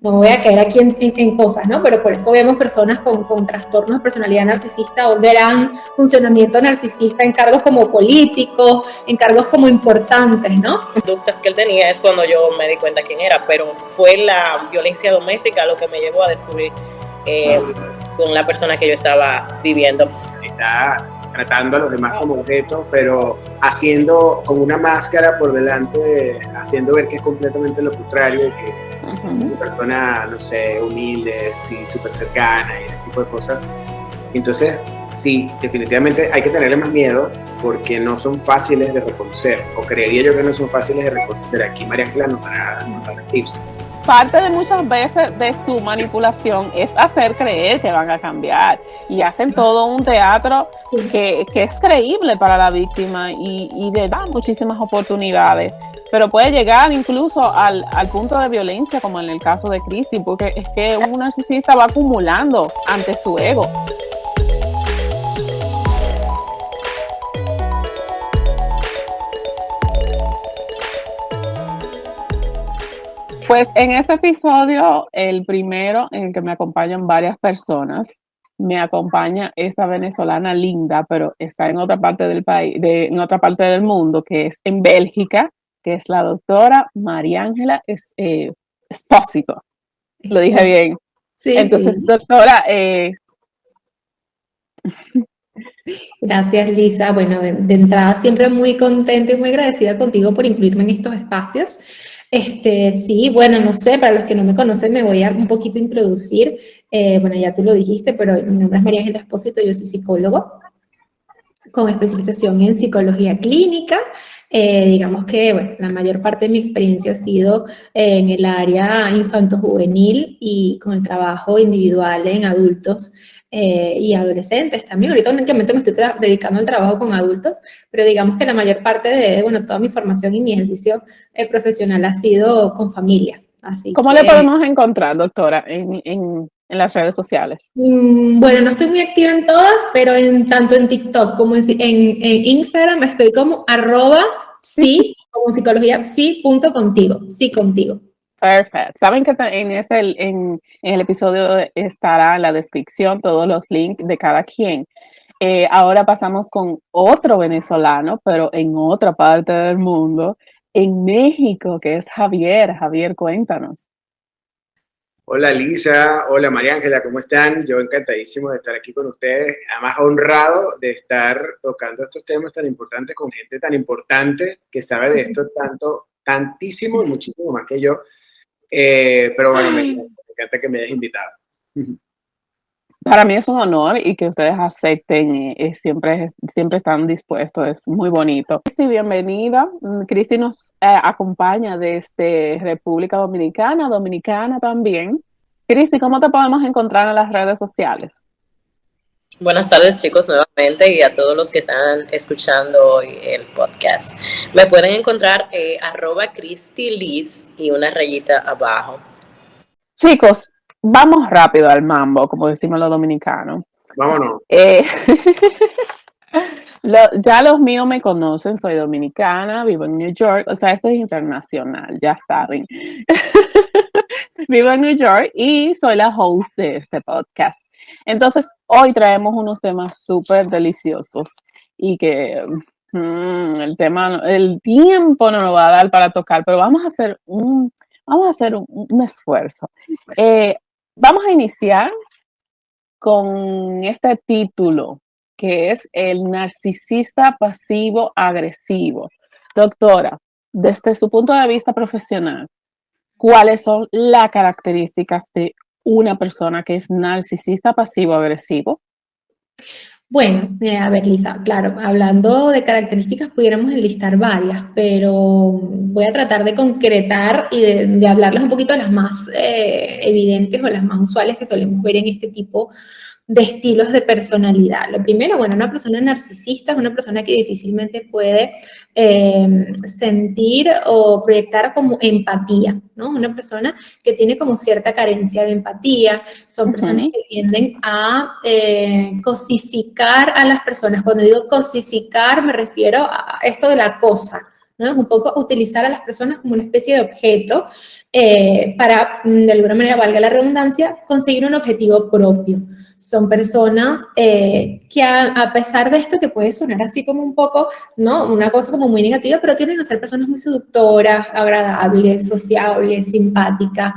no voy a caer aquí en cosas, ¿no? Pero por eso vemos personas con trastornos de personalidad narcisista o gran funcionamiento narcisista en cargos como políticos, en cargos como importantes, ¿no? Conductas que él tenía es cuando yo me di cuenta quién era, pero fue la violencia doméstica lo que me llevó a descubrir con la persona que yo estaba viviendo. Está tratando a los demás como objetos, pero haciendo con una máscara por delante, haciendo ver que es completamente lo contrario y que es una persona, no sé, humilde, sí, súper cercana y ese tipo de cosas. Entonces, sí, definitivamente hay que tenerle más miedo porque no son fáciles de reconocer, o creería yo que no son fáciles de reconocer. Aquí María Ángela nos va a dar tips. Parte de muchas veces de su manipulación es hacer creer que van a cambiar y hacen todo un teatro que es creíble para la víctima y le da muchísimas oportunidades, pero puede llegar incluso al punto de violencia como en el caso de Christy, porque es que un narcisista va acumulando ante su ego. Pues en este episodio, el primero en el que me acompañan varias personas, me acompaña esta venezolana linda, pero está en otra parte del país, en otra parte del mundo, que es en Bélgica, que es la doctora María Ángela Espósito. Lo dije bien. Sí, entonces, sí. Doctora. Gracias, Lisa. Bueno, de entrada siempre muy contenta y muy agradecida contigo por incluirme en estos espacios. Sí, bueno, no sé, para los que no me conocen me voy a un poquito introducir. Bueno, ya tú lo dijiste, pero mi nombre es María Ángela Espósito, yo soy psicólogo con especialización en psicología clínica. Digamos que bueno, la mayor parte de mi experiencia ha sido en el área infanto-juvenil y con el trabajo individual en adultos y adolescentes también. Ahorita únicamente me estoy dedicando al trabajo con adultos, pero digamos que la mayor parte de, bueno, toda mi formación y mi ejercicio profesional ha sido con familias. Así ¿Cómo le podemos encontrar, doctora, en las redes sociales? Bueno, no estoy muy activa en todas, pero tanto en TikTok como en Instagram estoy como @sí, como psicología, sí.contigo, sí contigo. Perfecto. Saben que en el episodio estará en la descripción todos los links de cada quien. Ahora pasamos con otro venezolano, pero en otra parte del mundo, en México, que es Javier. Javier, cuéntanos. Hola Lisa, hola María Ángela, ¿cómo están? Yo encantadísimo de estar aquí con ustedes, además honrado de estar tocando estos temas tan importantes con gente tan importante que sabe de esto tantísimo y muchísimo más que yo. Pero bueno, me encanta que me hayas invitado. Para mí es un honor y que ustedes acepten, siempre están dispuestos, es muy bonito. Cristi, bienvenida. Cristi nos acompaña desde República Dominicana también. Cristi, ¿cómo te podemos encontrar en las redes sociales? Buenas tardes, chicos, nuevamente, y a todos los que están escuchando hoy el podcast. Me pueden encontrar @CristiLiz y una rayita abajo. Chicos, vamos rápido al mambo, como decimos los dominicanos. Vámonos. Ya los míos me conocen, soy dominicana, vivo en New York, o sea, esto es internacional, ya saben. Vivo en New York y soy la host de este podcast. Entonces, hoy traemos unos temas súper deliciosos y que el tiempo no nos va a dar para tocar, pero vamos a hacer un esfuerzo. Vamos a iniciar con este título, que es el narcisista pasivo agresivo. Doctora, desde su punto de vista profesional, ¿cuáles son las características de una persona que es narcisista pasivo agresivo? Bueno, a ver, Lisa, claro, hablando de características pudiéramos enlistar varias, pero voy a tratar de concretar y de hablarles un poquito de las más evidentes o las más usuales que solemos ver en este tipo de estilos de personalidad. Lo primero, bueno, una persona narcisista es una persona que difícilmente puede sentir o proyectar como empatía, ¿no? Una persona que tiene como cierta carencia de empatía, son personas que tienden a cosificar a las personas. Cuando digo cosificar me refiero a esto de la cosa, ¿no? Es un poco utilizar a las personas como una especie de objeto para, de alguna manera, valga la redundancia, conseguir un objetivo propio. Son personas que a pesar de esto que puede sonar así como un poco, ¿no? Una cosa como muy negativa, pero tienden a ser personas muy seductoras, agradables, sociables, simpáticas,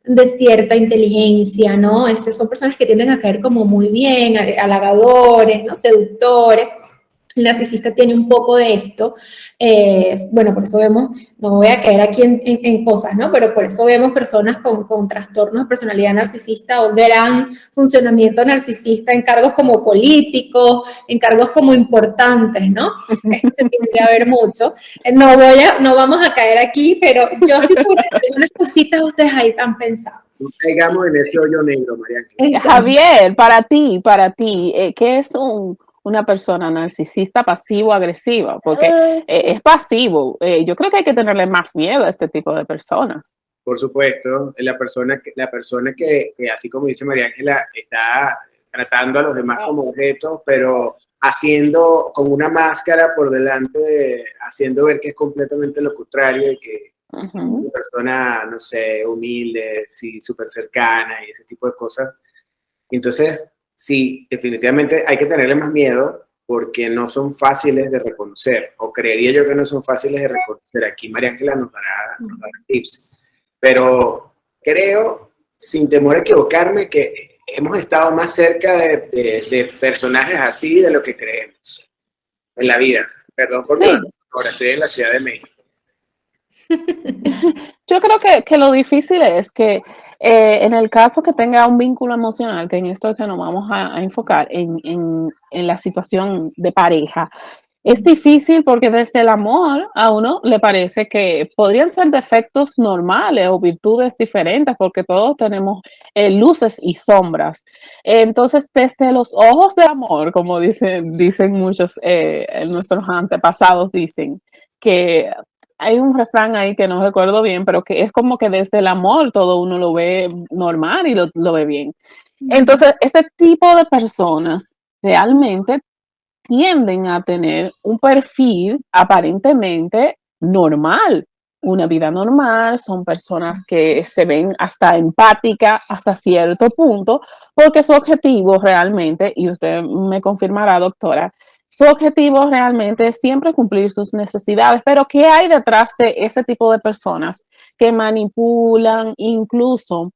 de cierta inteligencia, ¿no? Son personas que tienden a caer como muy bien, halagadores, ¿no? Seductores. El narcisista tiene un poco de esto, bueno, por eso vemos, no voy a caer aquí en cosas, ¿no? Pero por eso vemos personas con trastornos de personalidad narcisista o gran funcionamiento narcisista en cargos como políticos, en cargos como importantes, ¿no? Esto se tiende a ver mucho. No vamos a caer aquí, pero yo estoy segura que algunas cositas ustedes ahí han pensado. No caigamos en ese hoyo negro, María Ángela. Javier, para ti, ¿qué es una persona narcisista pasivo-agresiva? Porque es pasivo. Yo creo que hay que tenerle más miedo a este tipo de personas. Por supuesto, la persona que, así como dice María Ángela, está tratando a los demás como objetos, pero haciendo con una máscara por delante, haciendo ver que es completamente lo contrario y que es una persona, no sé, humilde, sí, súper cercana y ese tipo de cosas. Entonces, sí, definitivamente hay que tenerle más miedo porque no son fáciles de reconocer, o creería yo que no son fáciles de reconocer. Aquí María Ángela nos dará tips. Pero creo, sin temor a equivocarme, que hemos estado más cerca de personajes así de lo que creemos en la vida. Perdón por Sí. ahora estoy en la Ciudad de México. Yo creo que lo difícil es que en el caso que tenga un vínculo emocional, que en esto es que nos vamos a enfocar en la situación de pareja, es difícil porque desde el amor a uno le parece que podrían ser defectos normales o virtudes diferentes porque todos tenemos luces y sombras. Entonces, desde los ojos de amor, como dicen muchos, nuestros antepasados dicen, que hay un refrán ahí que no recuerdo bien, pero que es como que desde el amor todo uno lo ve normal y lo ve bien. Entonces, este tipo de personas realmente tienden a tener un perfil aparentemente normal, una vida normal, son personas que se ven hasta empáticas hasta cierto punto, porque su objetivo realmente, y usted me confirmará, doctora, su objetivo realmente es siempre cumplir sus necesidades, pero ¿qué hay detrás de ese tipo de personas que manipulan, incluso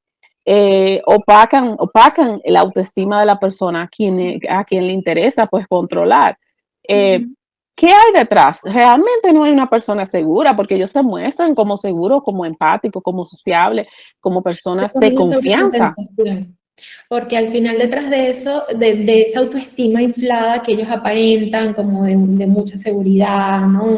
opacan la autoestima de la persona a quien le interesa pues controlar? ¿Qué hay detrás? Realmente no hay una persona segura porque ellos se muestran como seguros, como empáticos, como sociables, como personas de confianza. Porque al final detrás de eso, de esa autoestima inflada que ellos aparentan como de mucha seguridad, ¿no?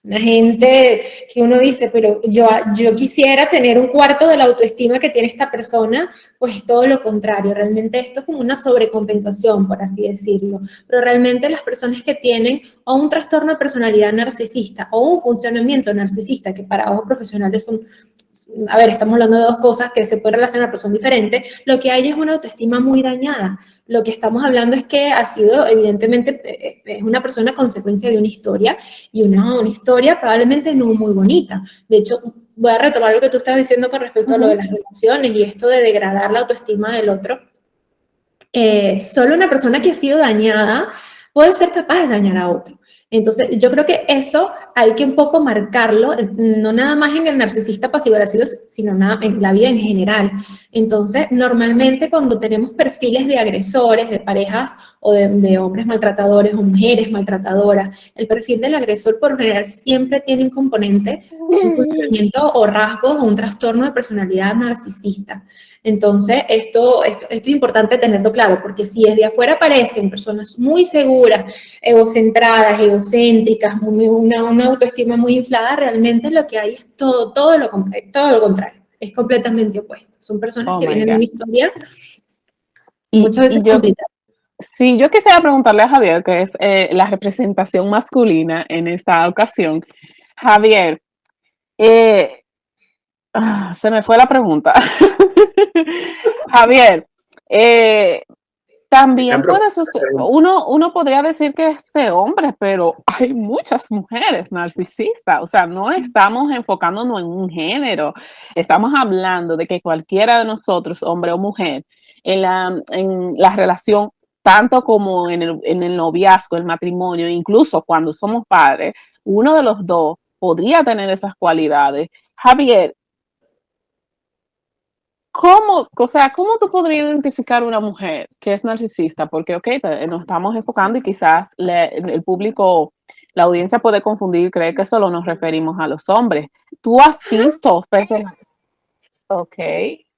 Una gente que uno dice, pero yo quisiera tener un cuarto de la autoestima que tiene esta persona, pues todo lo contrario, realmente esto es como una sobrecompensación, por así decirlo, pero realmente las personas que tienen o un trastorno de personalidad narcisista o un funcionamiento narcisista, que para ojos profesionales son, a ver, estamos hablando de dos cosas que se pueden relacionar, pero son diferentes, lo que hay es una autoestima muy dañada. Lo que estamos hablando es que ha sido, evidentemente, es una persona consecuencia de una historia, y una historia probablemente no muy bonita. De hecho, voy a retomar lo que tú estabas diciendo con respecto a lo de las relaciones y esto de degradar la autoestima del otro. Solo una persona que ha sido dañada puede ser capaz de dañar a otro. Entonces, yo creo que eso hay que un poco marcarlo, no nada más en el narcisista pasivo-agresivo, sino en la vida en general. Entonces, normalmente cuando tenemos perfiles de agresores, de parejas o de hombres maltratadores o mujeres maltratadoras, el perfil del agresor por lo general siempre tiene un componente, un funcionamiento o rasgos o un trastorno de personalidad narcisista. Entonces, esto es importante tenerlo claro, porque si desde afuera aparecen personas muy seguras, egocentradas, egocéntricas, una autoestima muy inflada, realmente lo que hay es todo lo contrario, es completamente opuesto. Son personas que vienen de una historia muchas veces complicada. Sí, yo quisiera preguntarle a Javier, que es la representación masculina en esta ocasión. Javier, se me fue la pregunta. Javier, También puede suceder, uno podría decir que es de hombres, pero hay muchas mujeres narcisistas. O sea, no estamos enfocándonos en un género. Estamos hablando de que cualquiera de nosotros, hombre o mujer, en la relación, tanto como en el noviazgo, el matrimonio, incluso cuando somos padres, uno de los dos podría tener esas cualidades. Javier, ¿cómo tú podrías identificar una mujer que es narcisista? Porque, nos estamos enfocando y quizás el público, la audiencia puede confundir y creer que solo nos referimos a los hombres. ¿Tú has visto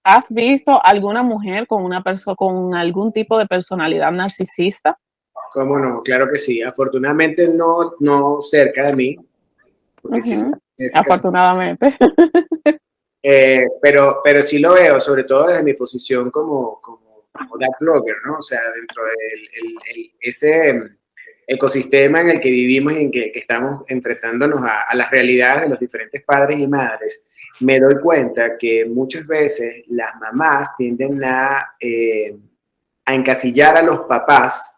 ¿Has visto alguna mujer con algún tipo de personalidad narcisista? ¿Cómo no? Claro que sí. Afortunadamente no cerca de mí. Afortunadamente. Pero sí lo veo, sobre todo desde mi posición como dad blogger, ¿no? O sea, dentro de ese ecosistema en el que vivimos y en que estamos enfrentándonos a las realidades de los diferentes padres y madres, me doy cuenta que muchas veces las mamás tienden a encasillar a los papás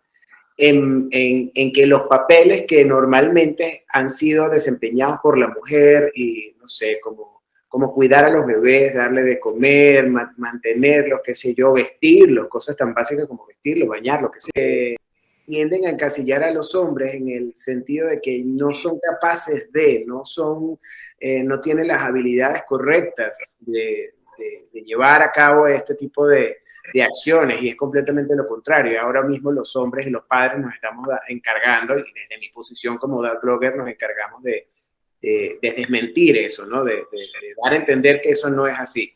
en que los papeles que normalmente han sido desempeñados por la mujer y, no sé, como cuidar a los bebés, darle de comer, mantenerlos, qué sé yo, vestirlos, cosas tan básicas como vestirlos, bañarlos, qué sé yo, tienden a encasillar a los hombres en el sentido de que no son capaces no tienen las habilidades correctas de llevar a cabo este tipo de acciones, y es completamente lo contrario. Ahora mismo los hombres y los padres nos estamos encargando, y desde mi posición como dad blogger nos encargamos de desmentir eso, ¿no? De dar a entender que eso no es así.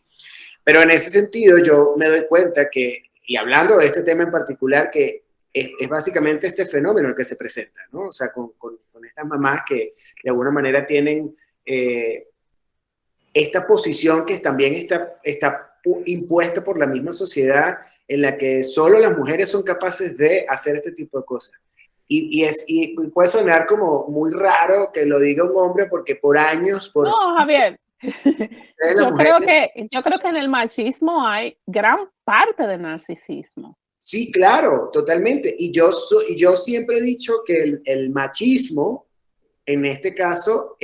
Pero en ese sentido yo me doy cuenta que, y hablando de este tema en particular, que es básicamente este fenómeno el que se presenta, ¿no? O sea, con estas mamás que de alguna manera tienen esta posición que también está impuesta por la misma sociedad, en la que solo las mujeres son capaces de hacer este tipo de cosas. Y puede sonar como muy raro que lo diga un hombre, porque por años... No, Javier, yo creo que en el machismo hay gran parte de narcisismo. Sí, claro, totalmente. Y yo siempre he dicho que el machismo, en este caso,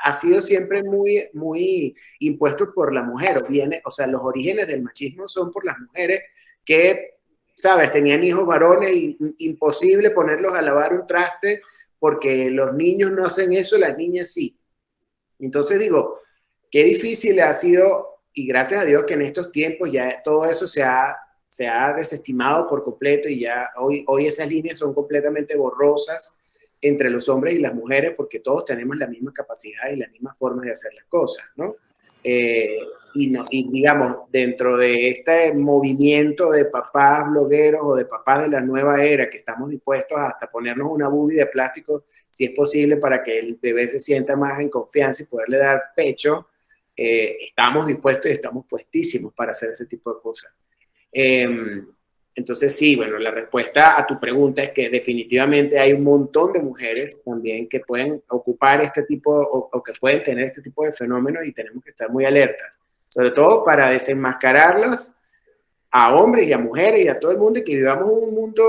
ha sido siempre muy, muy impuesto por la mujer. O sea, los orígenes del machismo son por las mujeres que, ¿sabes? Tenían hijos varones y imposible ponerlos a lavar un traste porque los niños no hacen eso, las niñas sí. Entonces digo, qué difícil ha sido, y gracias a Dios que en estos tiempos ya todo eso se ha desestimado por completo, y ya hoy esas líneas son completamente borrosas entre los hombres y las mujeres, porque todos tenemos la misma capacidad y las mismas formas de hacer las cosas, ¿no? Y digamos, dentro de este movimiento de papás blogueros o de papás de la nueva era, que estamos dispuestos hasta ponernos una boobie de plástico, si es posible, para que el bebé se sienta más en confianza y poderle dar pecho, estamos dispuestos y estamos puestísimos para hacer ese tipo de cosas. Entonces sí, bueno, la respuesta a tu pregunta es que definitivamente hay un montón de mujeres también que pueden ocupar este tipo o que pueden tener este tipo de fenómenos, y tenemos que estar muy alertas, sobre todo para desenmascarlas a hombres y a mujeres y a todo el mundo, y que vivamos un mundo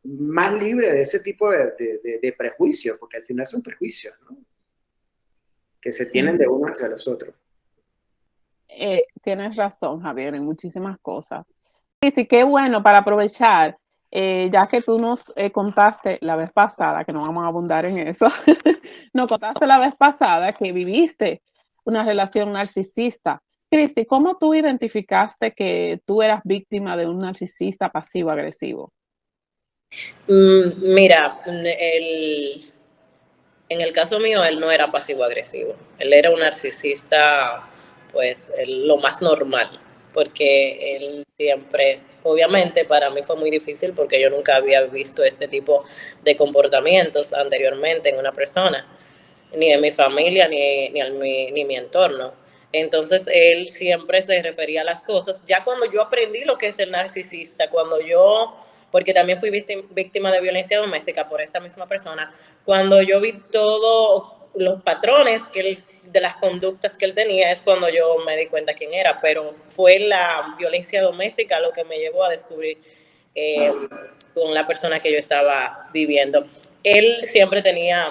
más libre de ese tipo de prejuicios, porque al final son prejuicios, ¿no? Que se tienen de unos hacia los otros. Tienes razón, Javier, en muchísimas cosas. Sí, qué bueno para aprovechar, ya que tú nos contaste la vez pasada, que no vamos a abundar en eso, nos contaste la vez pasada que viviste una relación narcisista. Cristi, ¿cómo tú identificaste que tú eras víctima de un narcisista pasivo-agresivo? Mira, en el caso mío, él no era pasivo-agresivo. Él era un narcisista, pues, lo más normal, porque él siempre, obviamente, para mí fue muy difícil porque yo nunca había visto este tipo de comportamientos anteriormente en una persona, ni en mi familia, ni mi entorno. Entonces, él siempre se refería a las cosas. Ya cuando yo aprendí lo que es el narcisista, porque también fui víctima de violencia doméstica por esta misma persona, cuando yo vi todos los patrones de las conductas que él tenía, es cuando yo me di cuenta quién era, pero fue la violencia doméstica lo que me llevó a descubrir con la persona que yo estaba viviendo. Él siempre tenía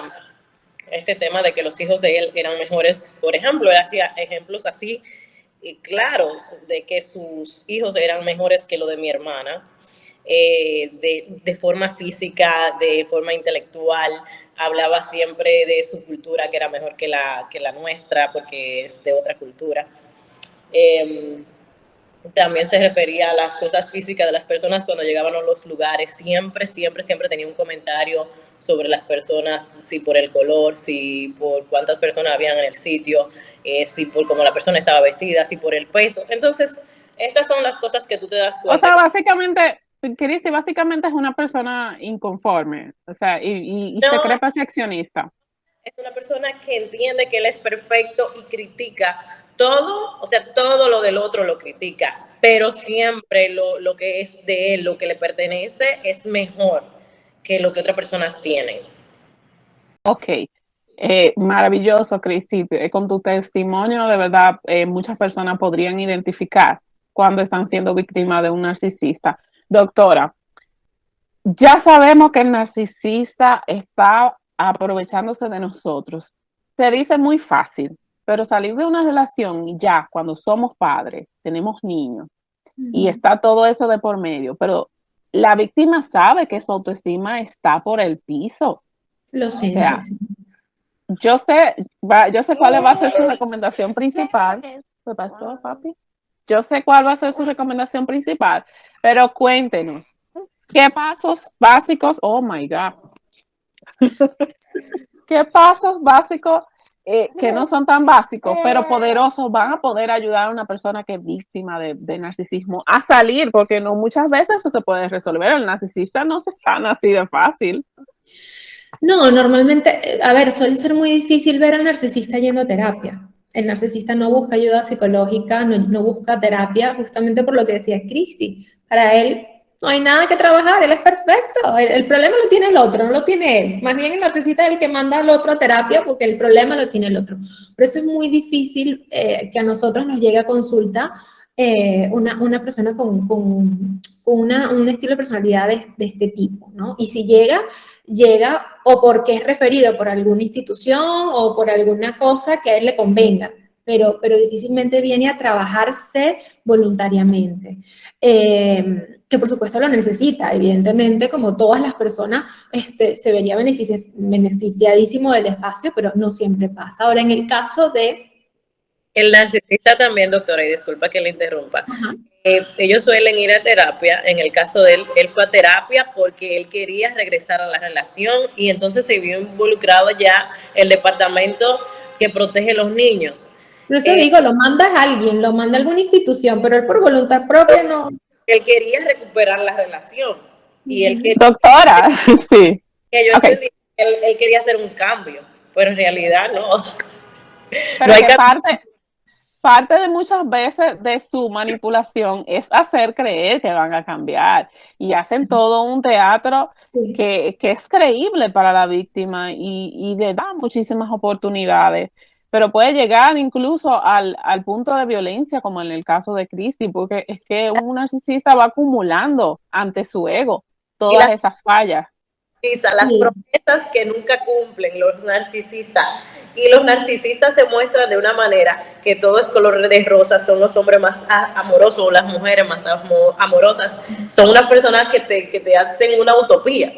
este tema de que los hijos de él eran mejores. Por ejemplo, él hacía ejemplos así y claros de que sus hijos eran mejores que lo de mi hermana, de forma física, de forma intelectual. Hablaba siempre de su cultura, que era mejor que la nuestra, porque es de otra cultura. También se refería a las cosas físicas de las personas cuando llegaban a los lugares. Siempre tenía un comentario sobre las personas, si por el color, si por cuántas personas habían en el sitio, si por cómo la persona estaba vestida, si por el peso. Entonces, estas son las cosas que tú te das cuenta. O sea, básicamente, Cristi, básicamente es una persona inconforme, o sea, y No, se cree perfeccionista. Es una persona que entiende que él es perfecto y critica todo, o sea, todo lo del otro lo critica, pero siempre lo que es de él, lo que le pertenece, es mejor que lo que otras personas tienen. Ok, maravilloso, Cristi. Con tu testimonio, de verdad, muchas personas podrían identificar cuando están siendo víctimas de un narcisista. Doctora, ya sabemos que el narcisista está aprovechándose de nosotros. Se dice muy fácil, pero salir de una relación ya cuando somos padres, tenemos niños y está todo eso de por medio, pero la víctima sabe que su autoestima está por el piso. Lo siento. O sea, yo sé cuál va a ser su recomendación principal. ¿Qué pasó, papi? Yo sé cuál va a ser su recomendación principal, pero cuéntenos, ¿qué pasos básicos? Oh my God. ¿Qué pasos básicos que no son tan básicos, pero poderosos van a poder ayudar a una persona que es víctima de narcisismo a salir? Porque no muchas veces eso se puede resolver. El narcisista no se sana así de fácil. No, normalmente, a ver, suele ser muy difícil ver al narcisista yendo a terapia. El narcisista no busca ayuda psicológica, no busca terapia, justamente por lo que decía Cristi. Para él no hay nada que trabajar, él es perfecto. El problema lo tiene el otro, no lo tiene él. Más bien el narcisista es el que manda al otro a terapia porque el problema lo tiene el otro. Por eso es muy difícil que a nosotros nos llegue a consulta una persona con un estilo de personalidad de este tipo, ¿no? Y si llega o porque es referido por alguna institución o por alguna cosa que a él le convenga, pero difícilmente viene a trabajarse voluntariamente. Que por supuesto lo necesita, evidentemente, como todas las personas, se vería beneficiadísimo del espacio, pero no siempre pasa. Ahora, en el caso de... El narcisista también, doctora, y disculpa que le interrumpa. Ellos suelen ir a terapia. En el caso de él fue a terapia porque él quería regresar a la relación y entonces se vio involucrado ya el departamento que protege a los niños. Por eso digo, lo manda a alguien, lo manda a alguna institución, pero él por voluntad propia no. Él quería recuperar la relación y él quería, doctora, sí. Que yo entendí, él quería hacer un cambio, pero en realidad no. Pero no hay parte de muchas veces de su manipulación es hacer creer que van a cambiar y hacen todo un teatro que es creíble para la víctima y le da muchísimas oportunidades, pero puede llegar incluso al punto de violencia como en el caso de Cristi, porque es que un narcisista va acumulando ante su ego todas esas fallas. Las promesas que nunca cumplen los narcisistas. Y los narcisistas se muestran de una manera que todo es color de rosa, son los hombres más amorosos, las mujeres más amorosas, son unas personas que te hacen una utopía,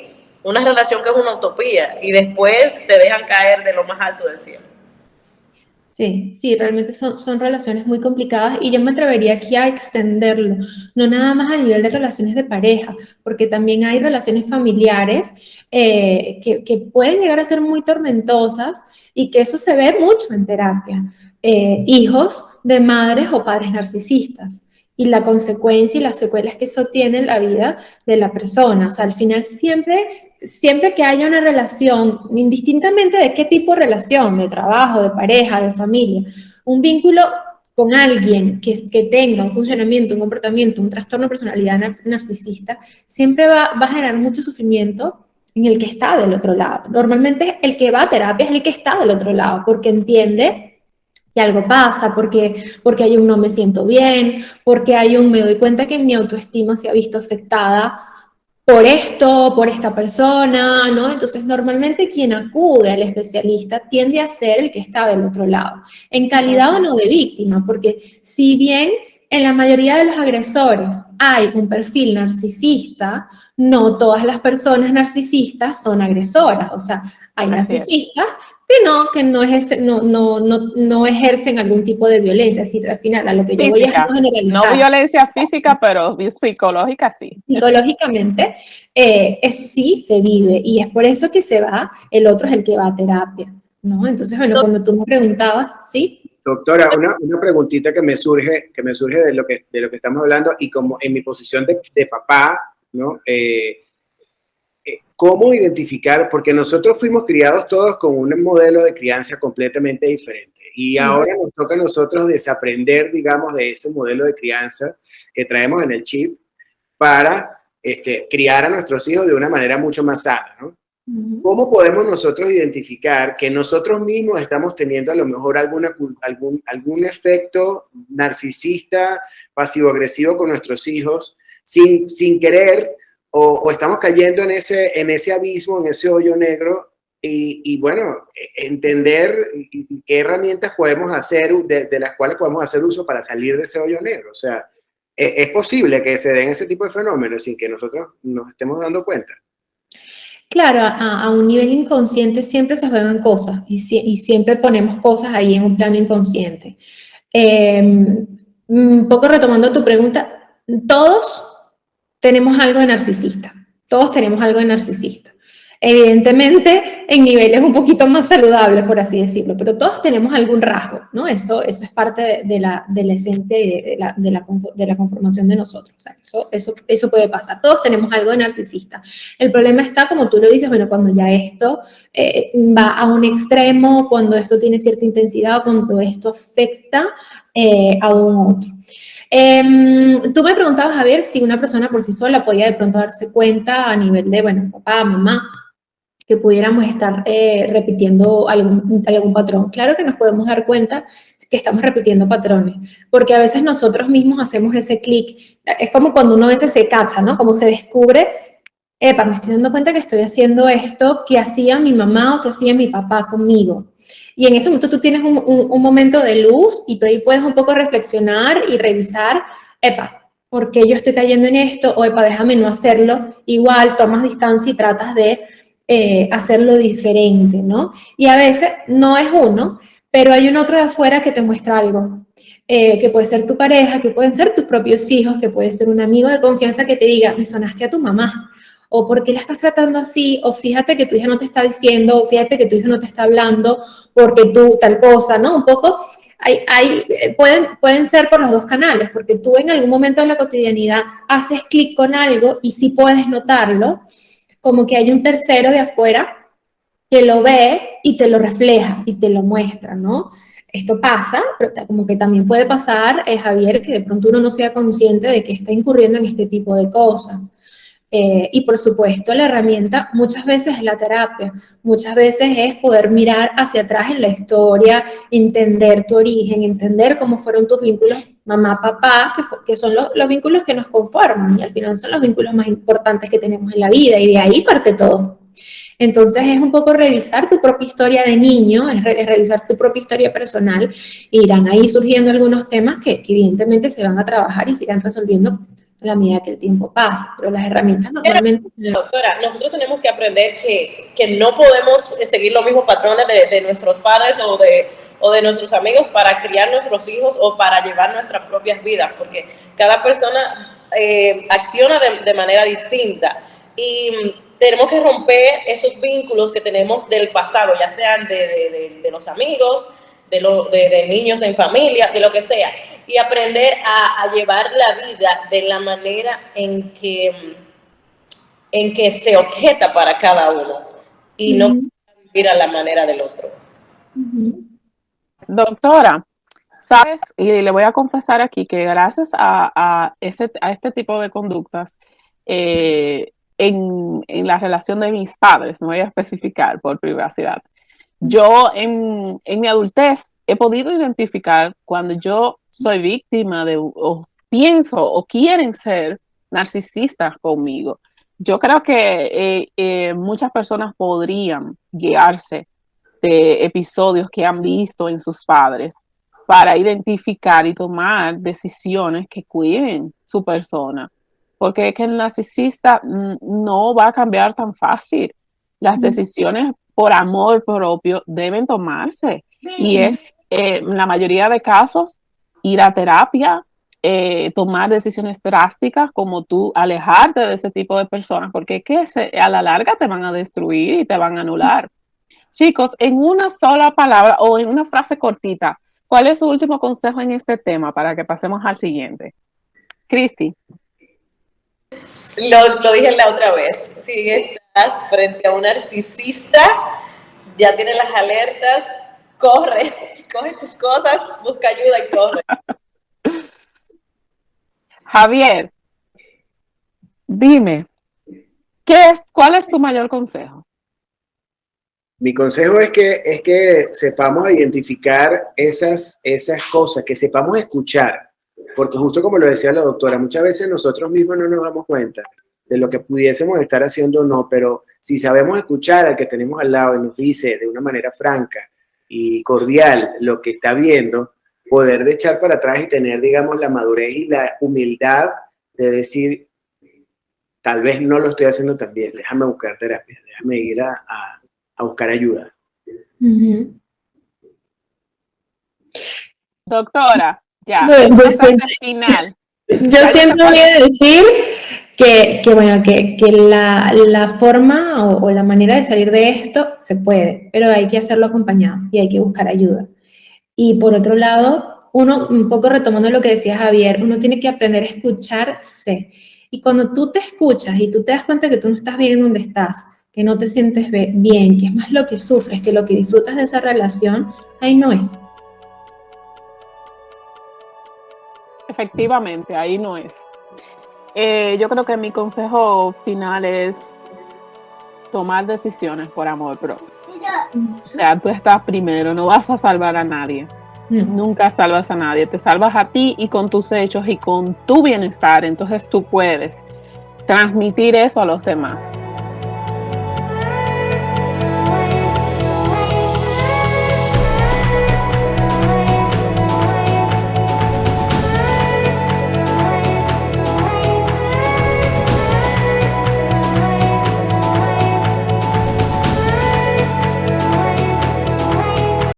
una relación que es una utopía y después te dejan caer de lo más alto del cielo. Sí, realmente son relaciones muy complicadas y yo me atrevería aquí a extenderlo, no nada más a nivel de relaciones de pareja, porque también hay relaciones familiares que pueden llegar a ser muy tormentosas y que eso se ve mucho en terapia. Hijos de madres o padres narcisistas y la consecuencia y las secuelas que eso tiene en la vida de la persona. O sea, al final siempre que haya una relación, indistintamente de qué tipo de relación, de trabajo, de pareja, de familia, un vínculo con alguien que tenga un funcionamiento, un comportamiento, un trastorno de personalidad narcisista, siempre va a generar mucho sufrimiento en el que está del otro lado. Normalmente el que va a terapia es el que está del otro lado, porque entiende que algo pasa, porque hay un no me siento bien, porque hay un me doy cuenta que mi autoestima se ha visto afectada por esto, por esta persona, ¿no? Entonces, normalmente quien acude al especialista tiende a ser el que está del otro lado, en calidad o no de víctima, porque si bien en la mayoría de los agresores hay un perfil narcisista, no todas las personas narcisistas son agresoras, o sea, hay narcisistas que no ejercen algún tipo de violencia, es decir, al final a lo que yo voy a generalizar. No violencia física, pero psicológica sí. Psicológicamente, eso sí se vive y es por eso que se va, el otro es el que va a terapia, ¿no? Entonces, bueno, cuando tú me preguntabas, ¿sí? Doctora, una preguntita que me surge de lo que estamos hablando y como en mi posición de papá, ¿no? ¿Cómo identificar? Porque nosotros fuimos criados todos con un modelo de crianza completamente diferente y ahora nos toca a nosotros desaprender, digamos, de ese modelo de crianza que traemos en el chip para criar a nuestros hijos de una manera mucho más sana, ¿no? ¿Cómo podemos nosotros identificar que nosotros mismos estamos teniendo a lo mejor algún efecto narcisista, pasivo-agresivo con nuestros hijos sin querer? O estamos cayendo en ese abismo, en ese hoyo negro y bueno, entender qué herramientas podemos hacer, de las cuales podemos hacer uso para salir de ese hoyo negro. O sea, es posible que se den ese tipo de fenómenos sin que nosotros nos estemos dando cuenta. Claro, a un nivel inconsciente siempre se juegan cosas y siempre ponemos cosas ahí en un plano inconsciente. Un poco retomando tu pregunta, todos tenemos algo de narcisista, todos tenemos algo de narcisista. Evidentemente, en niveles un poquito más saludables, por así decirlo, pero todos tenemos algún rasgo, ¿no? Eso es parte de la esencia y de la conformación de nosotros. O sea, eso puede pasar. Todos tenemos algo de narcisista. El problema está, como tú lo dices, bueno, cuando ya esto va a un extremo, cuando esto tiene cierta intensidad, cuando esto afecta a un otro. Tú me preguntabas, Javier, si una persona por sí sola podía de pronto darse cuenta a nivel de, bueno, papá, mamá, que pudiéramos estar repitiendo algún patrón. Claro que nos podemos dar cuenta que estamos repitiendo patrones, porque a veces nosotros mismos hacemos ese clic. Es como cuando uno a veces se cacha, ¿no? Como se descubre, me estoy dando cuenta que estoy haciendo esto que hacía mi mamá o que hacía mi papá conmigo. Y en ese momento tú tienes un momento de luz y tú ahí puedes un poco reflexionar y revisar, ¿por qué yo estoy cayendo en esto? O déjame no hacerlo. Igual tomas distancia y tratas de hacerlo diferente, ¿no? Y a veces no es uno, pero hay un otro de afuera que te muestra algo, que puede ser tu pareja, que pueden ser tus propios hijos, que puede ser un amigo de confianza que te diga, me sonaste a tu mamá, o ¿por qué la estás tratando así? O fíjate que tu hija no te está diciendo, o fíjate que tu hijo no te está hablando porque tú tal cosa, ¿no? Un poco, pueden ser por los dos canales, porque tú en algún momento de la cotidianidad haces clic con algo y sí puedes notarlo, como que hay un tercero de afuera que lo ve y te lo refleja y te lo muestra, ¿no? Esto pasa, pero como que también puede pasar, Javier, que de pronto uno no sea consciente de que está incurriendo en este tipo de cosas. Y por supuesto, la herramienta muchas veces es la terapia, muchas veces es poder mirar hacia atrás en la historia, entender tu origen, entender cómo fueron tus vínculos mamá, papá, que son los vínculos que nos conforman y al final son los vínculos más importantes que tenemos en la vida y de ahí parte todo. Entonces es un poco revisar tu propia historia de niño, es revisar tu propia historia personal, e irán ahí surgiendo algunos temas que evidentemente se van a trabajar y se irán resolviendo a la medida que el tiempo pasa, pero las herramientas normalmente... Doctora, nosotros tenemos que aprender que no podemos seguir los mismos patrones de nuestros padres o de nuestros amigos para criar nuestros hijos o para llevar nuestras propias vidas, porque cada persona acciona de manera distinta y tenemos que romper esos vínculos que tenemos del pasado, ya sean de los amigos, de niños en familia, de lo que sea, y aprender a llevar la vida de la manera en que se objeta para cada uno y no vivir a la manera del otro. Doctora, ¿sabes? Y le voy a confesar aquí que gracias a este tipo de conductas en la relación de mis padres, no voy a especificar por privacidad, yo en mi adultez he podido identificar cuando yo soy víctima de, o pienso o quieren ser narcisistas conmigo. Yo creo que muchas personas podrían guiarse de episodios que han visto en sus padres para identificar y tomar decisiones que cuiden su persona. Porque es que el narcisista no va a cambiar tan fácil. Las decisiones por amor propio deben tomarse. Y es, en la mayoría de casos, ir a terapia, tomar decisiones drásticas como tú alejarte de ese tipo de personas, porque es que a la larga te van a destruir y te van a anular. Chicos, en una sola palabra o en una frase cortita, ¿cuál es su último consejo en este tema para que pasemos al siguiente? Cristi. Lo dije la otra vez, si estás frente a un narcisista, ya tienes las alertas, corre, coge tus cosas, busca ayuda y corre. Javier, dime, ¿cuál es tu mayor consejo? Mi consejo es que sepamos identificar esas cosas, que sepamos escuchar, porque justo como lo decía la doctora, muchas veces nosotros mismos no nos damos cuenta de lo que pudiésemos estar haciendo o no, pero si sabemos escuchar al que tenemos al lado y nos dice de una manera franca y cordial lo que está viendo, poder de echar para atrás y tener, digamos, la madurez y la humildad de decir, tal vez no lo estoy haciendo tan bien, déjame buscar terapia, déjame ir a buscar ayuda. Doctora, ya, final. Yo siempre voy a decir que la forma o la manera de salir de esto se puede, pero hay que hacerlo acompañado y hay que buscar ayuda. Y por otro lado, uno, un poco retomando lo que decía Javier, uno tiene que aprender a escucharse. Y cuando tú te escuchas y tú te das cuenta que tú no estás bien en donde estás, que no te sientes bien, que es más lo que sufres que lo que disfrutas de esa relación, ahí no es. Efectivamente, ahí no es. Yo creo que mi consejo final es tomar decisiones por amor propio. O sea, tú estás primero, no vas a salvar a nadie. Nunca salvas a nadie, te salvas a ti y con tus hechos y con tu bienestar. Entonces tú puedes transmitir eso a los demás.